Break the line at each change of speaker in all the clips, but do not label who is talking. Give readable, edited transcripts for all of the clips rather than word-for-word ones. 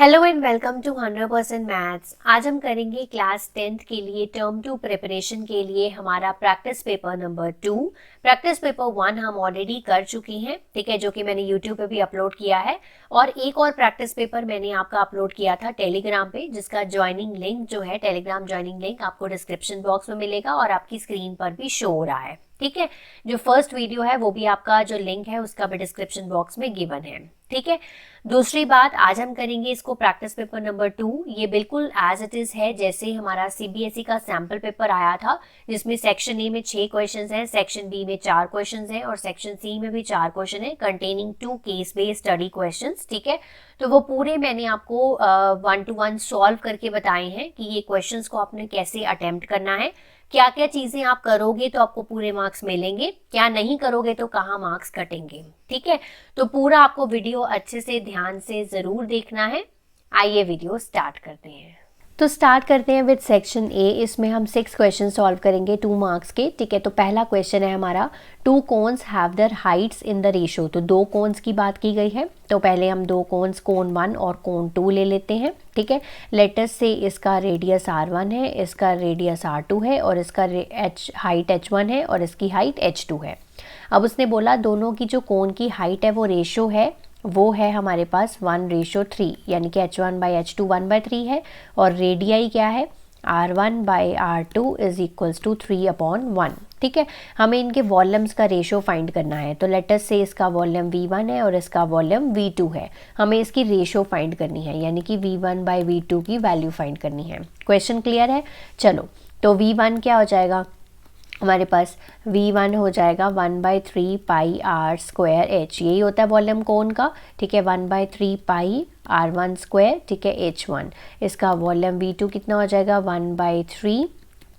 Hello and welcome to 100% maths. आज हम करेंगे क्लास 10th के लिए टर्म 2 प्रिपरेशन के लिए हमारा practice paper number 2। Practice paper 1 हम ऑलरेडी कर चुके हैं, ठीक है, जो कि मैंने यूट्यूब पे भी अपलोड किया है। और एक और प्रैक्टिस पेपर मैंने आपका अपलोड किया था टेलीग्राम पे, जिसका ज्वाइनिंग लिंक जो है, टेलीग्राम ज्वाइनिंग लिंक आपको डिस्क्रिप्शन बॉक्स में मिलेगा और आपकी स्क्रीन पर भी शो हो रहा है, ठीक है। जो फर्स्ट वीडियो है वो भी आपका जो लिंक है उसका भी डिस्क्रिप्शन बॉक्स में गिवन है, ठीक है। दूसरी बात, आज हम करेंगे इसको प्रैक्टिस पेपर नंबर 2। ये बिल्कुल एज इट इज है जैसे हमारा सीबीएसई का सैंपल पेपर आया था, जिसमें सेक्शन ए में 6 क्वेश्चंस हैं, सेक्शन बी में 4 क्वेश्चंस हैं और सेक्शन सी में भी 4 क्वेश्चन है, containing 2 case based study questions, ठीक है। तो वो पूरे मैंने आपको 1 to 1 सॉल्व करके बताए हैं कि ये क्वेश्चंस को आपने कैसे अटेम्प्ट करना है, क्या क्या चीजें आप करोगे तो आपको पूरे मार्क्स मिलेंगे, क्या नहीं करोगे तो कहाँ मार्क्स कटेंगे, ठीक है। तो पूरा आपको वीडियो अच्छे से ध्यान से जरूर देखना है। आइए वीडियो स्टार्ट करते हैं। तो स्टार्ट करते हैं विद सेक्शन ए। इसमें हम 6 क्वेश्चन सॉल्व करेंगे 2 मार्क्स के, ठीक है। तो पहला क्वेश्चन है हमारा, 2 cones have their heights in the ratio. तो 2 कोन्स की बात की गई है, तो पहले हम 2 कोन्स कोन 1 और कोन 2 ले लेते हैं, ठीक है। लेटस से इसका रेडियस r1 है, इसका रेडियस r2 है और इसका हाइट h1 है और इसकी हाइट h2 है। अब उसने बोला दोनों की जो कोन की हाइट है वो रेशो है, वो है हमारे पास 1:3, यानी कि h1/h2 1/3 है। और रेडियाई क्या है, r1/r2 इज इक्वल्स टू 3/1, ठीक है। हमें इनके वॉल्यूम्स का रेशो फाइंड करना है। तो लेटस से इसका वॉल्यूम v1 है और इसका वॉल्यूम v2 है। हमें इसकी रेशो फाइंड करनी है, यानी कि v1/v2 की वैल्यू फाइंड करनी है। क्वेश्चन क्लियर है? चलो, तो v1 क्या हो जाएगा हमारे पास, v1 हो जाएगा 1/3 पाई r स्क्वायर h, यही होता है वॉल्यूम कोन का, ठीक है। 1/3 पाई r1 स्क्वायर, ठीक है, h1। इसका वॉल्यूम v2 कितना हो जाएगा, 1/3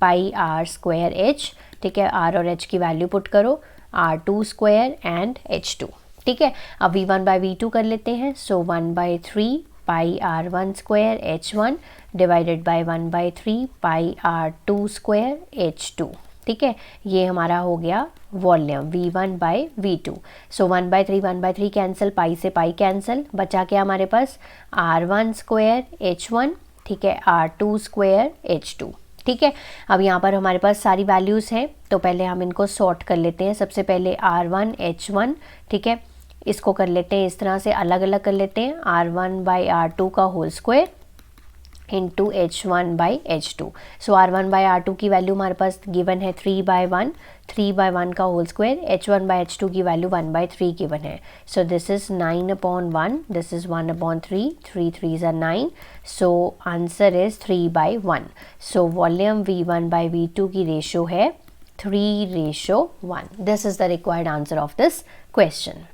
पाई r स्क्वायर h, ठीक है। r और h की वैल्यू पुट करो, r2 स्क्वायर एंड h2, ठीक है। अब v1/v2 कर लेते हैं। सो 1/3 पाई r1 square h1 divided by 1/3 pi r2 square h2, ठीक है। ये हमारा हो गया वॉल्यूम v1/v2। सो 1/3 कैंसिल, पाई से पाई कैंसिल, बचा क्या हमारे पास, r1 स्क्वायर h1, ठीक है, r2 स्क्वायर h2, ठीक है। अब यहाँ पर हमारे पास सारी वैल्यूज़ हैं, तो पहले हम इनको सॉर्ट कर लेते हैं। सबसे पहले r1 h1, ठीक है, इसको कर लेते हैं इस तरह से, अलग अलग कर लेते हैं, r1/r2 का होल स्क्वायर इंटू h1/h2। सो r1/r2 की वैल्यू हमारे पास गिवन है 3/1 का होल स्क्वायर, h1/h2 की वैल्यू 1/3 गिवन है। सो this is 9/1, this is 1/3, 3 3s are 9, so answer is 3/1। So volume v1/v2 की रेशो है 3:1। This is the required answer of this question.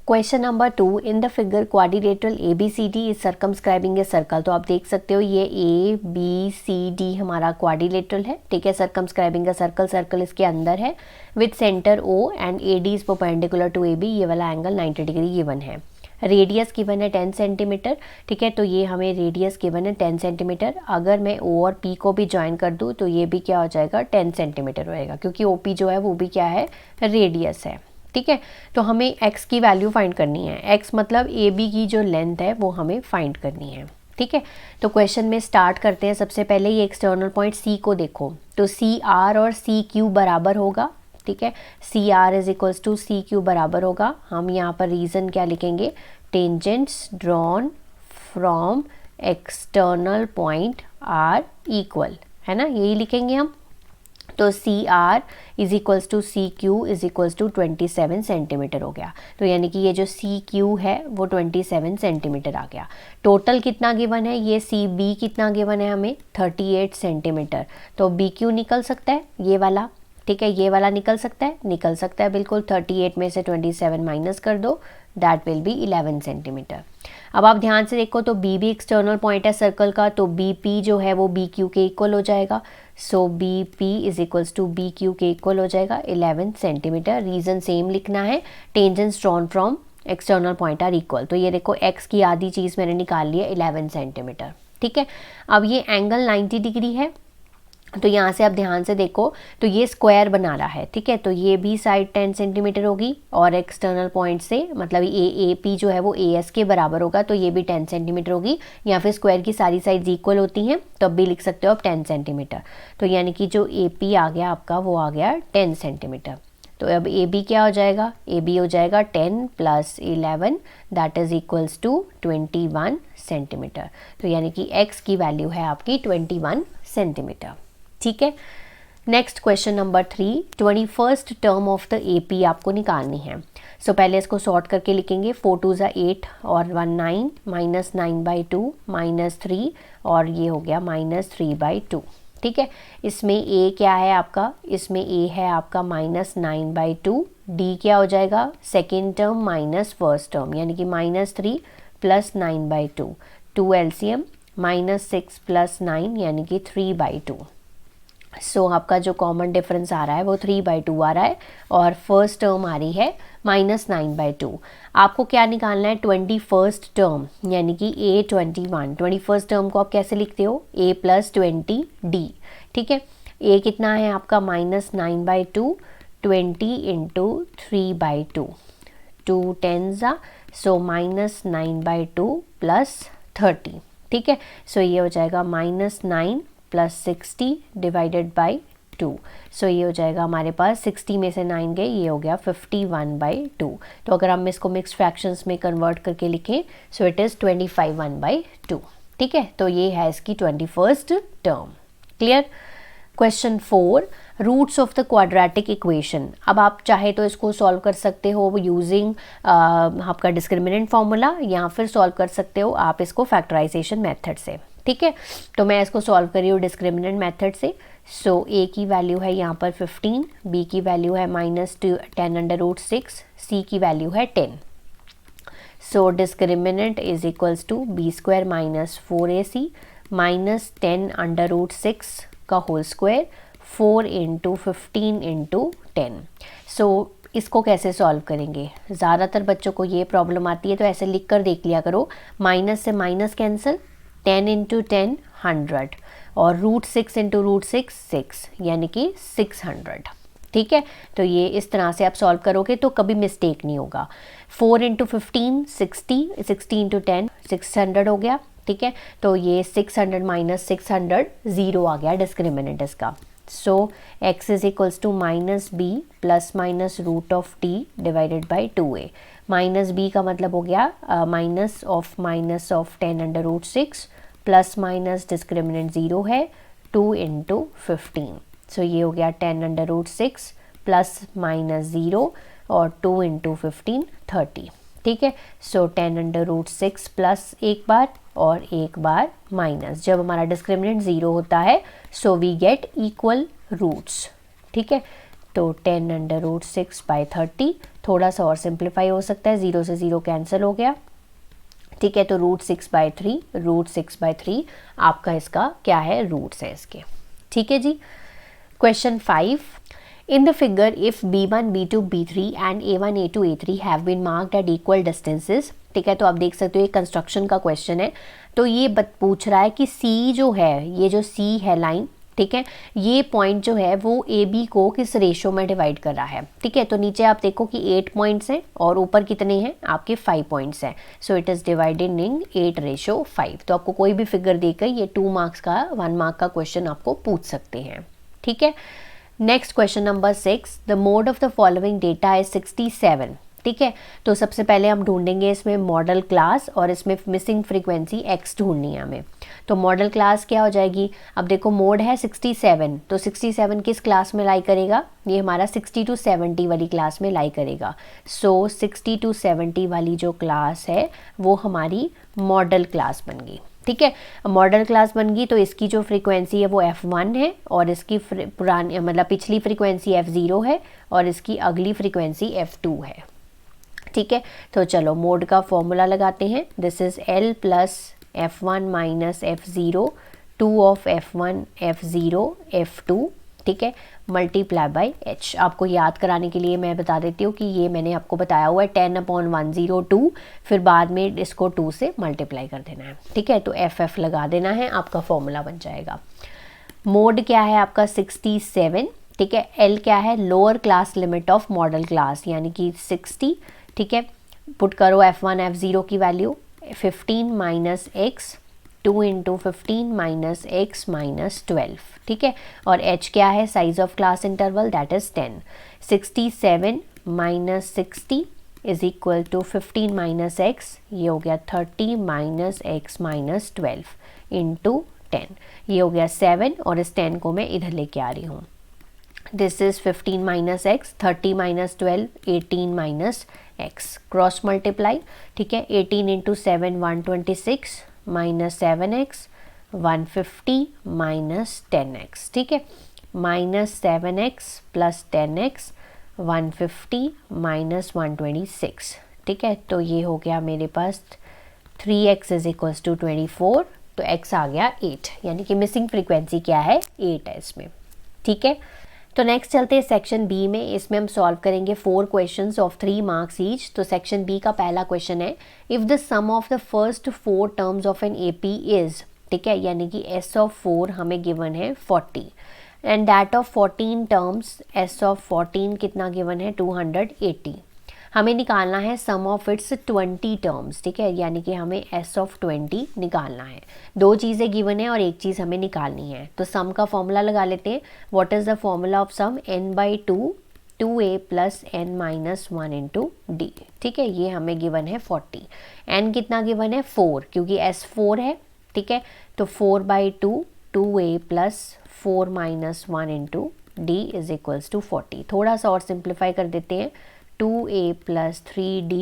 Question number 2, in the figure quadrilateral ABCD is circumscribing a circle. तो आप देख सकते हो ये ABCD हमारा quadrilateral है, ठीक है, सर्कमस्क्राइबिंग का सर्कल, सर्कल इसके अंदर है, with centre O and AD is perpendicular to AB। ये वाला एंगल 90 डिग्री गिवन है। रेडियस गिवन है 10 सेंटीमीटर, ठीक है। तो ये हमें रेडियस गिवन है 10 सेंटीमीटर। अगर मैं O और P को भी ज्वाइन कर दूँ तो ये भी क्या हो जाएगा, 10 सेंटीमीटर रहेगा, क्योंकि OP जो है वो भी क्या है, रेडियस है, ठीक है। तो हमें x की वैल्यू फाइंड करनी है, x मतलब AB की जो लेंथ है वो हमें फाइंड करनी है, ठीक है। तो क्वेश्चन में स्टार्ट करते हैं। सबसे पहले ये एक्सटर्नल पॉइंट C को देखो, तो CR और CQ बराबर होगा, ठीक है। CR is equals to CQ बराबर होगा। हम यहाँ पर रीज़न क्या लिखेंगे, tangents drawn from external point are equal, है ना, यही लिखेंगे हम। तो CR is equals to CQ is equals to 27 centimetre हो गया। तो यानी कि ये जो CQ है वो 27 सेंटीमीटर आ गया। टोटल कितना गिवन है, ये CB कितना गिवन है हमें, 38 सेंटीमीटर। तो BQ निकल सकता है ये वाला, ठीक है, ये वाला निकल सकता है बिल्कुल। 38 में से 27 माइनस कर दो, दैट विल बी 11 सेंटीमीटर। अब आप ध्यान से देखो, तो B भी एक्सटर्नल पॉइंट है सर्कल का, तो BP जो है वो BQ के इक्वल हो जाएगा। So BP is equals to BQ के इक्वल हो जाएगा 11 सेंटीमीटर। रीज़न सेम लिखना है, tangents drawn from external point are equal. तो ये देखो x की आधी चीज़ मैंने निकाल ली है 11 सेंटीमीटर, ठीक है। अब ये एंगल 90 डिग्री है, तो यहाँ से आप ध्यान से देखो तो ये स्क्वायर बना रहा है, ठीक है। तो ये भी साइड 10 सेंटीमीटर होगी और एक्सटर्नल पॉइंट से मतलब ए पी जो है वो ए एस के बराबर होगा, तो ये भी 10 सेंटीमीटर होगी। या फिर स्क्वायर की सारी साइड्स इक्वल होती हैं तो अब भी लिख सकते हो आप 10 सेंटीमीटर। तो यानी कि जो ए पी आ गया आपका वो आ गया 10 सेंटीमीटर। तो अब ए बी क्या हो जाएगा, ए बी हो जाएगा 10 + 11 that is equals to 21 centimetre. तो यानी कि एक्स की वैल्यू है आपकी 21 सेंटीमीटर, ठीक है। Next question number 3, 21st term of the A P आपको निकालनी है। सो पहले इसको सॉर्ट करके लिखेंगे, 4 2 ज़ा 8 और 1 9 -9/2 -3 और ये हो गया -3/2, ठीक है। इसमें ए क्या है आपका, इसमें ए है आपका -9/2, डी क्या हो जाएगा second term minus first term यानी कि -3 + 9/2, 2 एलसीएम -6 + 9 यानी कि 3/2। सो आपका जो कॉमन डिफरेंस आ रहा है वो 3/2 आ रहा है और फर्स्ट टर्म आ रही है -9/2। आपको क्या निकालना है 21st टर्म यानी कि A21। 21st टर्म को आप कैसे लिखते हो A + 20D, ठीक है। A कितना है आपका -9/2, 20 × 3/2, 2 10s सो -9/2 + 30, ठीक है। सो ये हो जाएगा -9 + 60 / 2। सो ये हो जाएगा हमारे पास 60 में से 9 गए, ये हो गया 51/2। तो अगर हम इसको मिक्स्ड फ्रैक्शंस में कन्वर्ट करके लिखें सो इट इज़ 25/2, ठीक है। तो ये है इसकी 21st term, clear. Question 4, roots of the quadratic equation. अब आप चाहे तो इसको सॉल्व कर सकते हो यूजिंग आपका डिस्क्रिमिनेंट फार्मूला या फिर सॉल्व कर सकते हो आप इसको फैक्टराइजेशन मेथड से, ठीक है। तो मैं इसको सॉल्व कर रही हूँ डिस्क्रिमिनेंट मेथड से। सो ए की वैल्यू है यहाँ पर 15, बी की वैल्यू है -10√6, सी की वैल्यू है 10। So discriminant is equals to b² - 4ac -10√6 का होल स्क्वायर 4 × 15 × 10। सो इसको कैसे सॉल्व करेंगे, ज़्यादातर बच्चों को ये प्रॉब्लम आती है तो ऐसे लिख कर देख लिया करो, माइनस से माइनस कैंसिल, 10 × 10 100 और √6 × √6 6 यानी कि 600, ठीक है। तो ये इस तरह से आप सॉल्व करोगे तो कभी मिस्टेक नहीं होगा। 4 × 15 60, 60 × 10 600 हो गया, ठीक है। तो ये 600 - 600 0 आ गया डिस्क्रिमिनेंट इसका। So x is equals to -b ± √t / 2a। -b का मतलब हो गया माइनस ऑफ 10√6 ± डिस्क्रिमिनेंट 0 है 2 × 15। सो ये हो गया 10√6 ± 0 और 2 × 15 30, ठीक है। सो 10√6 प्लस एक बार और एक बार माइनस, जब हमारा डिस्क्रिमिनेंट 0 होता है so we get equal roots, ठीक है। तो 10√6/30 थोड़ा सा और सिंप्लीफाई हो सकता है, 0 से 0 कैंसिल हो गया, ठीक है। तो √6/3 आपका इसका क्या है रूट्स है इसके, ठीक है जी। Question 5, in the figure if b1 b2 b3 and a1 a2 a3 have been marked at equal distances, ठीक है। तो आप देख सकते हो ये कंस्ट्रक्शन का क्वेश्चन है। तो ये पूछ रहा है कि C जो है, ये जो C है लाइन, ठीक है, ये पॉइंट जो है वो ए बी को किस रेशो में डिवाइड कर रहा है, ठीक है। तो नीचे आप देखो कि 8 पॉइंट्स हैं और ऊपर कितने हैं आपके 5 पॉइंट्स हैं। सो इट इज़ डिवाइडेड इन 8:5। तो आपको कोई भी फिगर देकर ये 2 मार्क्स का 1 मार्क का क्वेश्चन आपको पूछ सकते हैं, ठीक है। Next question number 6, the mode of the following data is 67, ठीक है। तो सबसे पहले हम ढूंढेंगे इसमें मॉडल क्लास और इसमें मिसिंग फ्रीक्वेंसी x ढूंढनी है हमें। तो मॉडल क्लास क्या हो जाएगी, अब देखो मोड है 67, तो 67 किस क्लास में लाई करेगा, ये हमारा 60 to 70 वाली क्लास में लाई करेगा। सो 60 to 70 वाली जो क्लास है वो हमारी मॉडल क्लास बन गई, ठीक है। मॉडल क्लास बन गई तो इसकी जो फ्रीक्वेंसी है वो f1 है और इसकी पुरानी मतलब पिछली फ्रीक्वेंसी f0 है और इसकी अगली फ्रीक्वेंसी f2 है, ठीक है। तो चलो मोड का फॉर्मूला लगाते हैं, this is L + f1 - f0 2 of f1 f0 f2, ठीक है, मल्टीप्लाई बाय h। आपको याद कराने के लिए मैं बता देती हूँ कि ये मैंने आपको बताया हुआ है 10/102, फिर बाद में इसको 2 से मल्टीप्लाई कर देना है, ठीक है। तो FF लगा देना है, आपका फॉर्मूला बन जाएगा। मोड क्या है आपका 67, ठीक है। एल क्या है, lower class limit of modal class यानी कि 60, ठीक है। पुट करो F1 F0 की value 15 minus X, 2 into 15 minus X minus 12, ठीक है। और H क्या है, size of class interval that is 10। 67 minus 60 is equal to 15 minus X, ये हो गया 30 माइनस एक्स माइनस 12 इंटू 10, ये हो गया 7 और इस 10 को मैं इधर लेके आ रही हूँ। This is 15 minus x, 30 minus 12, 18 minus x, cross multiply, ठीक है। 18 into 7 126 minus 7x 150 minus 10x, ठीक है। Minus 7x plus 10x 150 minus 126, ठीक है। तो ये हो गया मेरे पास 3x इज इक्वल्स टू 24, तो x आ गया 8, यानी कि मिसिंग फ्रीक्वेंसी क्या है, 8 है इसमें, ठीक है। तो नेक्स्ट चलते हैं सेक्शन बी में। इसमें हम सॉल्व करेंगे 4 क्वेश्चंस ऑफ 3 मार्क्स ईच। तो सेक्शन बी का पहला क्वेश्चन है, if the sum of the first 4 terms of an AP is, ठीक है, यानी कि एस ऑफ 4 हमें गिवन है 40 and that of 14 terms, S of 14 कितना गिवन है 280। हमें निकालना है सम ऑफ इट्स 20 टर्म्स, ठीक है, यानी कि हमें एस ऑफ 20 निकालना है। 2 चीज़ें गिवन है और एक चीज़ हमें निकालनी है। तो सम का फॉर्मूला लगा लेते हैं। What is the formula of sum, n/2 2a plus n minus 1 into D, ठीक है। ये हमें गिवन है 40, n कितना गिवन है 4, क्योंकि s 4 है, ठीक है। तो 4/2 2a plus 4 minus 1 into D is equals to 40। थोड़ा सा और सिंप्लीफाई कर देते हैं, 2a plus 3d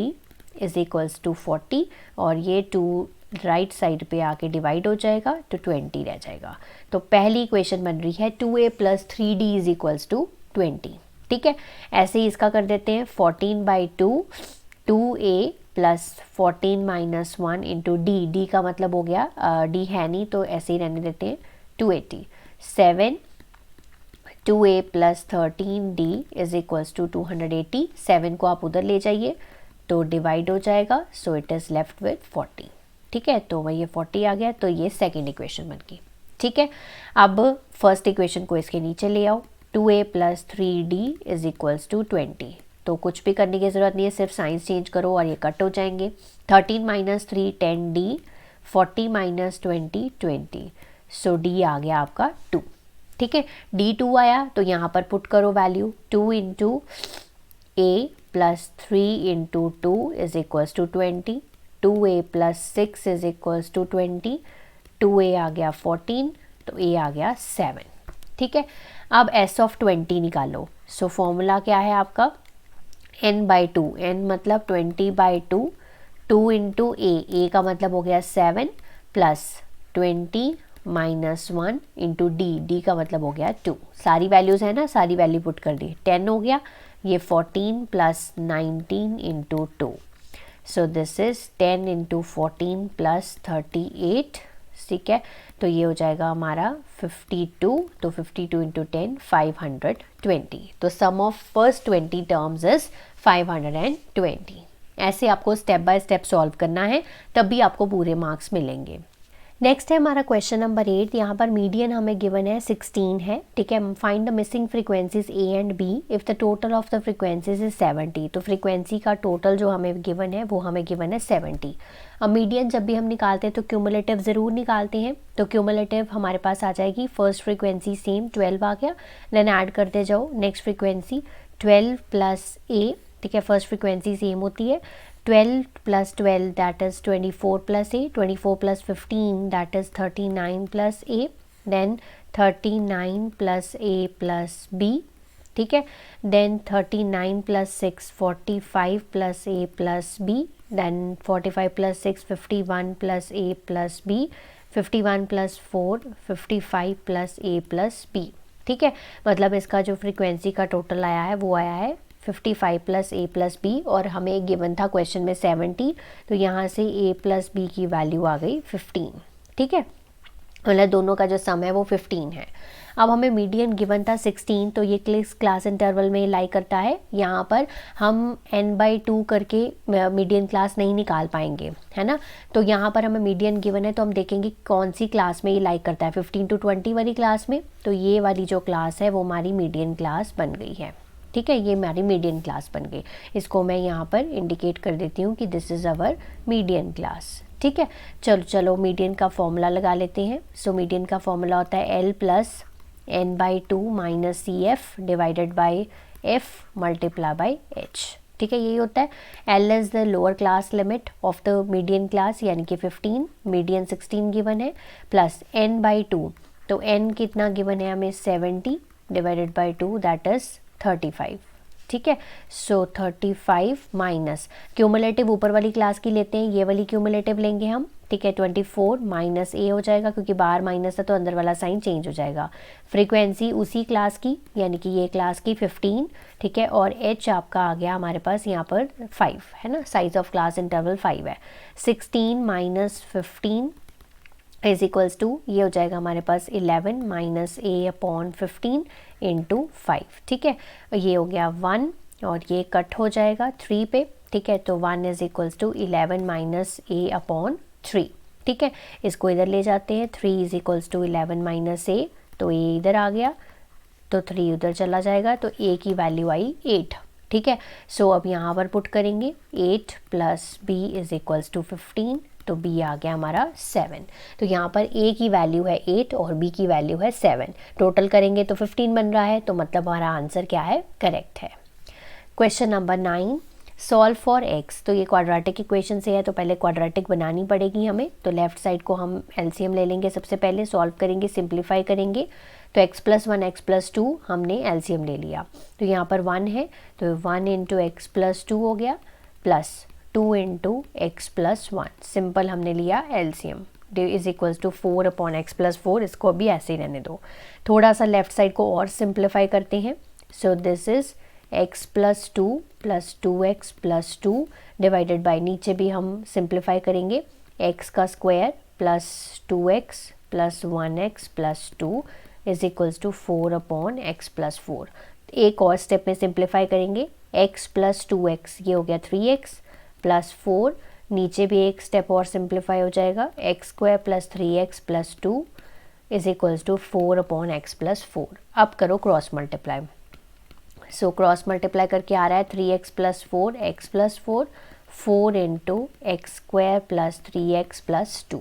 is equals to 40 और ये 2 राइट साइड पे आके डिवाइड हो जाएगा तो 20 रह जाएगा। तो पहली इक्वेशन बन रही है 2a plus 3d is equals to 20, ठीक है। ऐसे ही इसका कर देते हैं 14/2 2a plus 14 minus 1 into D का मतलब हो गया डी है नहीं तो ऐसे ही रहने देते हैं 280। 7 2a plus 13d is equals to 280। 7 को आप उधर ले जाइए तो डिवाइड हो जाएगा, सो इट इज़ लेफ्ट विथ 40, ठीक है। तो वही 40 आ गया, तो ये सेकेंड इक्वेशन बन गई, ठीक है। अब फर्स्ट इक्वेशन को इसके नीचे ले आओ, 2a plus 3d is equals to 20। तो कुछ भी करने की ज़रूरत नहीं है, सिर्फ साइंस चेंज करो और ये कट हो जाएंगे। 13 माइनस 3 10d, 40 माइनस 20 20, सो d आ गया आपका 2, ठीक है। d2 आया तो यहाँ पर पुट करो value, 2 into a plus 3 into 2 is equals to 20, 2a plus 6 is equals to 20, 2a आ गया 14, तो a आ गया 7, ठीक है। अब s ऑफ 20 निकालो। सो फॉर्मूला क्या है आपका, n/2, n मतलब 20/2, 2 इंटू a का मतलब हो गया 7 प्लस 20 माइनस 1 इंटू डी का मतलब हो गया 2। सारी वैल्यूज़ है ना, सारी वैल्यू पुट कर दी, 10 हो गया, ये 14 plus 19 into 2, so this is 10 into 14 plus 38, ठीक है। तो ये हो जाएगा हमारा 52, तो 52 इंटू 10 520। तो सम ऑफ फर्स्ट 20 टर्म्स इज 520। ऐसे आपको स्टेप बाय स्टेप सॉल्व करना है, तब भी आपको पूरे मार्क्स मिलेंगे। नेक्स्ट है हमारा क्वेश्चन नंबर 8। यहाँ पर मीडियन हमें गिवन है 16 है, ठीक है। Find the missing frequencies A and B if the total of the frequencies is 70। तो फ्रीक्वेंसी का टोटल जो हमें गिवन है वो हमें गिवन है 70। अब मीडियन जब भी हम निकालते हैं तो क्यूमुलेटिव ज़रूर निकालते हैं। तो क्यूमुलेटिव हमारे पास आ जाएगी, फर्स्ट फ्रीक्वेंसी सेम 12 आ गया, देन ऐड करते जाओ नेक्स्ट फ्रीक्वेंसी 12 प्लस ए, ठीक है। फर्स्ट फ्रीक्वेंसी सेम होती है, 12 plus 12 that is 24 plus a, 24 plus 15 that is 39 plus a, then 39 plus a plus b, ठीक है। then 39 plus 6 45 plus a plus b, then 45 plus 6 51 plus a plus b, 51 plus 4 55 plus a plus b, ठीक है। मतलब इसका जो frequency का total आया है वो आया है 55 प्लस ए प्लस बी, और हमें गिवन था क्वेश्चन में 70, तो यहाँ से a प्लस बी की वैल्यू आ गई 15, ठीक है। मतलब दोनों का जो सम है वो 15 है। अब हमें मीडियन गिवन था 16, तो ये क्लास इंटरवल में लाई करता है। यहाँ पर हम n/2 करके मीडियन क्लास नहीं निकाल पाएंगे, है ना। तो यहाँ पर हमें मीडियन गिवन है, तो हम देखेंगे कौन सी क्लास में ये लाई करता है, 15 to 20 वाली क्लास में। तो ये वाली जो क्लास है वो हमारी मीडियन क्लास बन गई है, ठीक है, ये हमारी मीडियन क्लास बन गई। इसको मैं यहाँ पर इंडिकेट कर देती हूँ कि this is our median class, ठीक है। चलो मीडियन का फॉर्मूला लगा लेते हैं। सो मीडियन का फॉर्मूला होता है L+n/2 - CF divided by F multiply by H, ठीक है, यही होता है। L is the lower class limit of the median class, यानी कि 15, मीडियन 16 गिवन है, प्लस n/2, तो n कितना गिवन है हमें 70 डिवाइडेड बाई 2 दैट इज़ 35, ठीक है। सो 35 माइनस क्यूमुलेटिव ऊपर वाली क्लास की लेते हैं, ये वाली क्यूमुलेटिव लेंगे हम, ठीक है। 24 माइनस ए हो जाएगा, क्योंकि बाहर माइनस है तो अंदर वाला साइन चेंज हो जाएगा। फ्रीक्वेंसी उसी क्लास की, यानी कि ये क्लास की 15, ठीक है। और एच आपका आ गया हमारे पास यहाँ पर 5, है ना, साइज ऑफ क्लास इंटरवल 5 है। 16 माइनस 15 इज इक्वल्स टू, ये हो जाएगा हमारे पास 11 माइनस ए अपॉन 15 इंटू 5, ठीक है। ये हो गया 1 और ये कट हो जाएगा 3 पे, ठीक है। तो 1 is equals to 11 minus A upon 3, ठीक है। इसको इधर ले जाते हैं, 3 is equals to 11 minus A, तो ए इधर आ गया, तो 3 उधर चला जाएगा, तो ए की वैल्यू आई 8, ठीक है। सो अब यहाँ पर पुट करेंगे 8 plus B is equals to 15, तो b आ गया हमारा 7। तो यहाँ पर a की वैल्यू है 8 और b की वैल्यू है 7, टोटल करेंगे तो 15 बन रहा है, तो मतलब हमारा आंसर क्या है, करेक्ट है। Question number 9, solve for x। तो ये क्वाड्रेटिक इक्वेशन से है, तो पहले क्वाड्रेटिक बनानी पड़ेगी हमें। तो लेफ्ट साइड को हम एलसीएम ले लेंगे, सबसे पहले सॉल्व करेंगे, सिंप्लीफाई करेंगे। तो x+1 x+2 हमने एलसीएम ले लिया, तो यहाँ पर 1 है, तो 1 इंटू x+2 हो गया, प्लस 2 इंटू x+1, सिंपल हमने लिया LCM, is equals to 4 upon x+4, इसको अभी ऐसे ही रहने दो। थोड़ा सा लेफ्ट साइड को और सिंप्लीफाई करते हैं। So this is x+2 plus 2x plus 2 divided by, नीचे भी हम सिंप्लीफाई करेंगे, x का square plus 2x plus 1x plus 2 is equals to 4 upon x+4। एक और स्टेप में सिंप्लीफाई करेंगे, x प्लस 2x, ये हो गया 3x प्लस 4, नीचे भी एक स्टेप और सिंप्लीफाई हो जाएगा, x² plus 3x plus 2 is equals to 4 upon x+4। अब करो क्रॉस मल्टीप्लाई। सो क्रॉस मल्टीप्लाई करके आ रहा है 3x plus 4 x+4, 4 into x² plus 3x plus 2।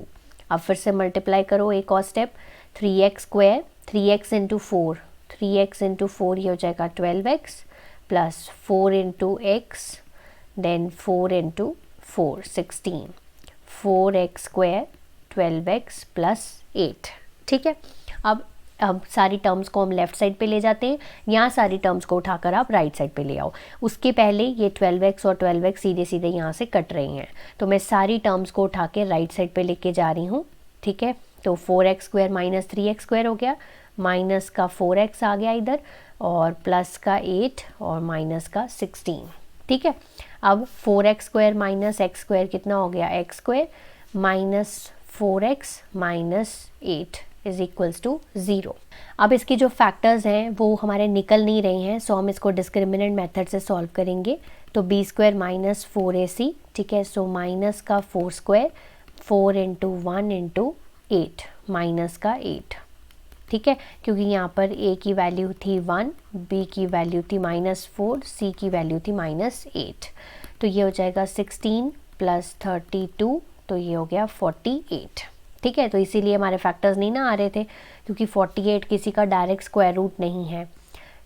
अब फिर से मल्टीप्लाई करो एक और step, 3x², 3x into 4, 3x into 4 ये हो जाएगा 12x plus 4 into x, then 4 into 4 16, 4x² 12x plus 8, ठीक है। अब सारी टर्म्स को हम लेफ़्ट साइड पे ले जाते हैं, यहाँ सारी टर्म्स को उठाकर आप राइट साइड पे ले आओ। उसके पहले ये 12x और 12x सीधे सीधे यहाँ से कट रही हैं, तो मैं सारी टर्म्स को उठा के राइट साइड पे लेके जा रही हूँ, ठीक है। तो 4x² माइनस 3x² हो गया, माइनस का 4x आ गया इधर, और प्लस का 8 और माइनस का 16, ठीक है। अब 4x² माइनस x² कितना हो गया, x² minus 4x minus 8 is equals to 0। अब इसकी जो फैक्टर्स हैं वो हमारे निकल नहीं रहे हैं, सो हम इसको डिस्क्रिमिनेंट मेथड से सॉल्व करेंगे। तो b² माइनस 4ac, ठीक है। सो माइनस का 4² 4 इंटू 1 इंटू 8 माइनस का 8, ठीक है, क्योंकि यहाँ पर a की वैल्यू थी 1, b की वैल्यू थी -4, c की वैल्यू थी -8, तो ये हो जाएगा 16 प्लस 32, तो ये हो गया 48, ठीक है। तो इसीलिए हमारे फैक्टर्स नहीं ना आ रहे थे, क्योंकि 48 किसी का डायरेक्ट स्क्वायर रूट नहीं है।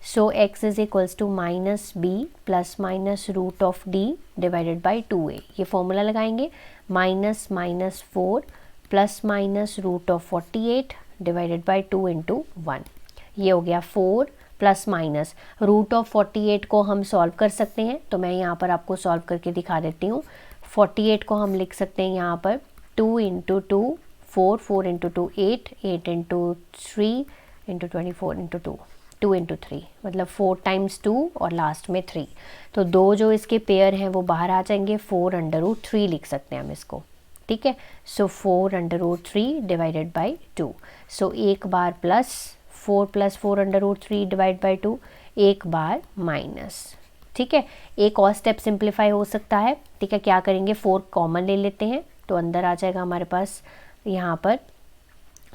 So x is equals to minus B plus minus root of d divided by 2a, ये फॉर्मूला लगाएंगे, minus minus 4 plus minus root of 48 divided by 2 into 1, ये हो गया 4 प्लस माइनस रूट ऑफ 48 को हम solve कर सकते हैं, तो मैं यहाँ पर आपको सॉल्व करके दिखा देती हूँ। 48 को हम लिख सकते हैं यहाँ पर 2 into 2 4, 4 into 2 8, 8 into 3 into 24 into 2, 2 into 3, मतलब 4 टाइम्स 2 और लास्ट में 3, तो दो जो इसके पेयर हैं वो बाहर आ जाएंगे, 4 अंडर रूट 3 लिख सकते हैं हम इसको, ठीक है। सो 4√3 डिवाइडेड बाई 2। सो एक बार प्लस 4 + 4√3 डिवाइड बाई 2, एक बार माइनस। ठीक है, एक और स्टेप सिंप्लीफाई हो सकता है। ठीक है, क्या करेंगे, 4 कॉमन ले लेते हैं तो अंदर आ जाएगा हमारे पास यहाँ पर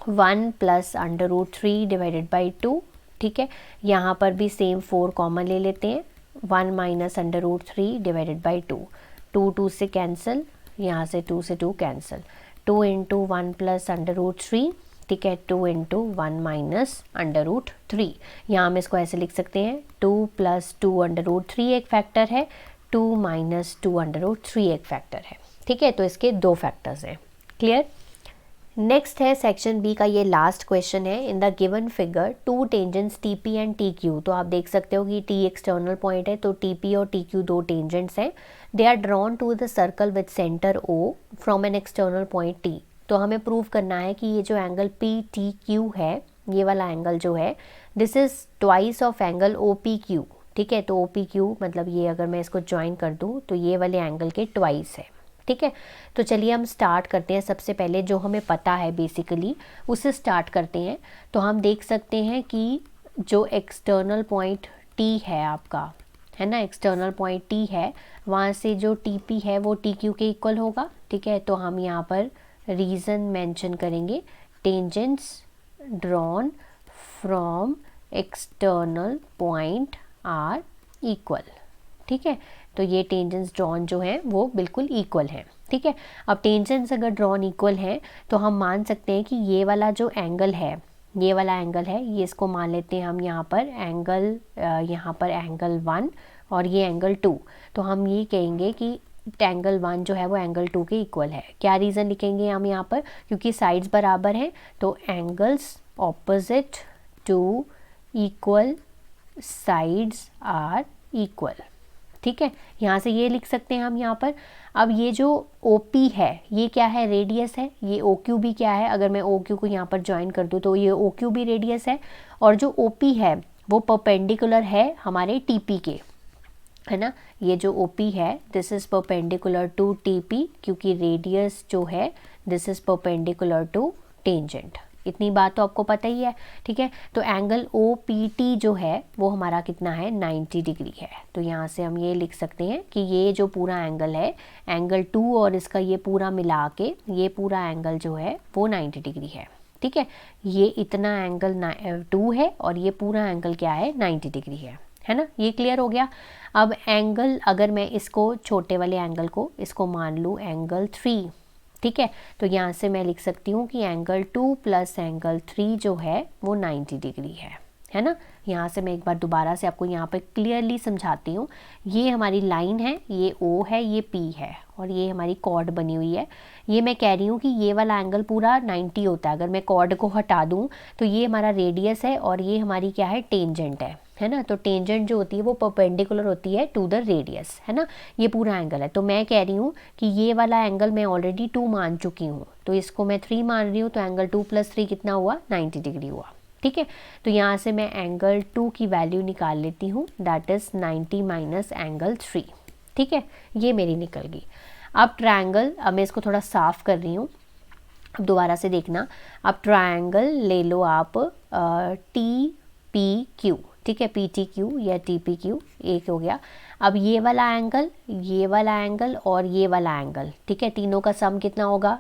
1 + √3 डिवाइडेड बाई 2। ठीक है, यहाँ पर भी सेम 4 कॉमन ले लेते हैं, 1 - √3 डिवाइडेड बाई 2। 2 2 से कैंसिल, यहाँ से 2 से 2 कैंसिल, 2 × 1 + √3। ठीक है, 2 × 1 - √3। यहाँ हम इसको ऐसे लिख सकते हैं, 2 + 2√3 एक फैक्टर है, 2 - 2√3 एक फैक्टर है। ठीक है, तो इसके 2 फैक्टर्स हैं। क्लियर। नेक्स्ट है सेक्शन बी का ये लास्ट क्वेश्चन है। In the given figure 2 tangents T P and T Q. तो आप देख सकते हो कि टी एक्सटर्नल पॉइंट है, तो टी पी और टी क्यू 2 टेंजेंट्स हैं। They are drawn to the circle with centre O from an external point T. तो हमें प्रूव करना है कि ये जो एंगल पी टी क्यू है, ये वाला एंगल जो है, this is twice of angle O P Q. ठीक है, तो ओ पी क्यू मतलब ये अगर मैं इसको ज्वाइन कर दूँ तो ये वाले एंगल के ट्वाइस है। ठीक है, तो चलिए हम स्टार्ट करते हैं। सबसे पहले जो हमें पता है बेसिकली उससे स्टार्ट करते हैं। तो हम देख सकते हैं कि जो एक्सटर्नल पॉइंट टी है आपका, है ना, एक्सटर्नल पॉइंट टी है, वहाँ से जो टी पी है वो टी क्यू के इक्वल होगा। ठीक है, तो हम यहाँ पर रीज़न मेंशन करेंगे, tangents drawn from external point are equal. ठीक है, तो ये टेंजेंट्स ड्रॉन जो हैं वो बिल्कुल इक्वल हैं। ठीक है, अब टेंजेंट्स अगर ड्रॉन इक्वल हैं तो हम मान सकते हैं कि ये वाला जो एंगल है, ये वाला एंगल है, ये इसको मान लेते हैं हम यहाँ पर एंगल, यहाँ पर एंगल 1 और ये एंगल 2। तो हम ये कहेंगे कि एंगल 1 जो है वो एंगल 2 के इक्वल है। क्या रीज़न लिखेंगे हम यहाँ पर, क्योंकि साइड्स बराबर हैं, तो angles opposite to equal sides are equal. ठीक है, यहाँ से ये लिख सकते हैं हम यहाँ पर। अब ये जो OP है ये क्या है, रेडियस है। ये OQ भी क्या है, अगर मैं OQ को यहाँ पर ज्वाइन कर दूँ तो ये OQ भी रेडियस है। और जो OP है वो परपेंडिकुलर है हमारे TP के, है ना। ये जो OP है this is perpendicular to TP, क्योंकि रेडियस जो है this is perpendicular to tangent. इतनी बात तो आपको पता ही है। ठीक है, तो एंगल OPT जो है वो हमारा कितना है, 90 डिग्री है। तो यहाँ से हम ये लिख सकते हैं कि ये जो पूरा एंगल है, एंगल 2 और इसका ये पूरा मिला के ये पूरा एंगल जो है वो 90 डिग्री है। ठीक है, ये इतना एंगल 2 है और ये पूरा एंगल क्या है, 90 डिग्री है ना। ये क्लियर हो गया। अब एंगल, अगर मैं इसको छोटे वाले एंगल को इसको मान लूँ एंगल 3। ठीक है, तो यहाँ से मैं लिख सकती हूँ कि एंगल 2 + एंगल 3 जो है वो 90 डिग्री है ना। यहाँ से मैं एक बार दोबारा से आपको यहाँ पर क्लियरली समझाती हूँ। ये हमारी लाइन है, ये O है, ये P है और ये हमारी कॉर्ड बनी हुई है। ये मैं कह रही हूँ कि ये वाला एंगल पूरा 90 होता है। अगर मैं कॉर्ड को हटा दूँ तो ये हमारा रेडियस है और ये हमारी क्या है, टेंजेंट है ना। तो टेंजेंट जो होती है वो परपेंडिकुलर होती है टू द रेडियस, है ना। ये पूरा एंगल है, तो मैं कह रही हूँ कि ये वाला एंगल मैं ऑलरेडी 2 मान चुकी हूँ, तो इसको मैं 3 मान रही हूँ। तो एंगल 2 + 3 कितना हुआ, 90 डिग्री हुआ। ठीक है, तो यहाँ से मैं एंगल 2 की वैल्यू निकाल लेती हूँ, दैट इज़ 90 - एंगल 3। ठीक है, ये मेरी निकल गई। अब ट्रायंगल, अब मैं इसको थोड़ा साफ़ कर रही हूँ, अब दोबारा से देखना। अब ट्रायंगल ले लो आप TPQ। ठीक है, PTQ या TPQ एक हो गया। अब ये वाला एंगल, ये वाला एंगल और ये वाला एंगल, ठीक है, तीनों का सम कितना होगा,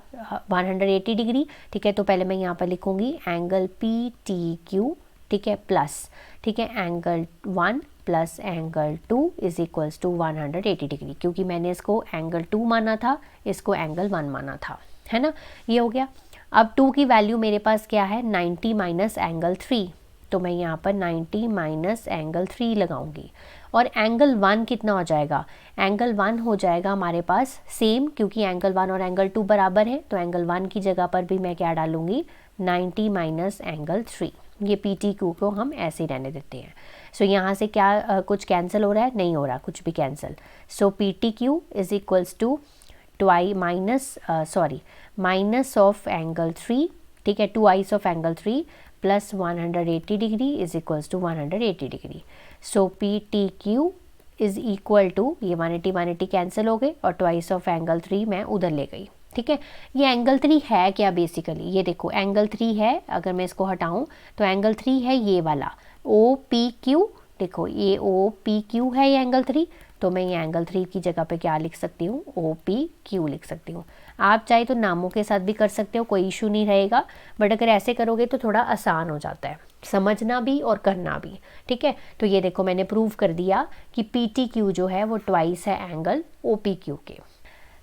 180 डिग्री। ठीक है, तो पहले मैं यहाँ पर लिखूँगी एंगल PTQ, ठीक है, प्लस, ठीक है, angle 1 + angle 2 is equals to 180 degree, क्योंकि मैंने इसको एंगल 2 माना था, इसको एंगल 1 माना था, है ना। ये हो गया। अब 2 की वैल्यू मेरे पास क्या है, 90 - एंगल 3। तो मैं यहाँ पर 90 - एंगल 3 लगाऊंगी। और एंगल 1 कितना हो जाएगा, एंगल 1 हो जाएगा हमारे पास सेम, क्योंकि एंगल 1 और एंगल 2 बराबर है। तो एंगल 1 की जगह पर भी मैं क्या डालूंगी, 90 - एंगल 3। ये PTQ को हम ऐसे ही रहने देते हैं। सो यहाँ से क्या कुछ कैंसिल हो रहा है, नहीं हो रहा कुछ भी cancel. So PTQ is equals to minus of angle 3, ठीक है, 2i of angle 3 plus 180 degree is equals to 180 degree. So PTQ is equal to, ये 180 कैंसिल हो गए और 2 ऑफ एंगल 3 मैं उधर ले गई, ठीक है। ये एंगल 3 है क्या बेसिकली, ये देखो एंगल 3 है, अगर मैं इसको हटाऊं तो एंगल 3 है ये वाला ओ पी क्यू, देखो ये ओ पी क्यू है ये एंगल 3, तो मैं ये एंगल 3 की जगह पे क्या लिख सकती हूँ, ओ पी क्यू लिख सकती हूँ। आप चाहे तो नामों के साथ भी कर सकते हो, कोई इशू नहीं रहेगा, बट अगर ऐसे करोगे तो थोड़ा आसान हो जाता है समझना भी और करना भी। ठीक है, तो ये देखो मैंने प्रूव कर दिया कि पी टी क्यू जो है वो ट्वाइस है एंगल ओ पी क्यू के।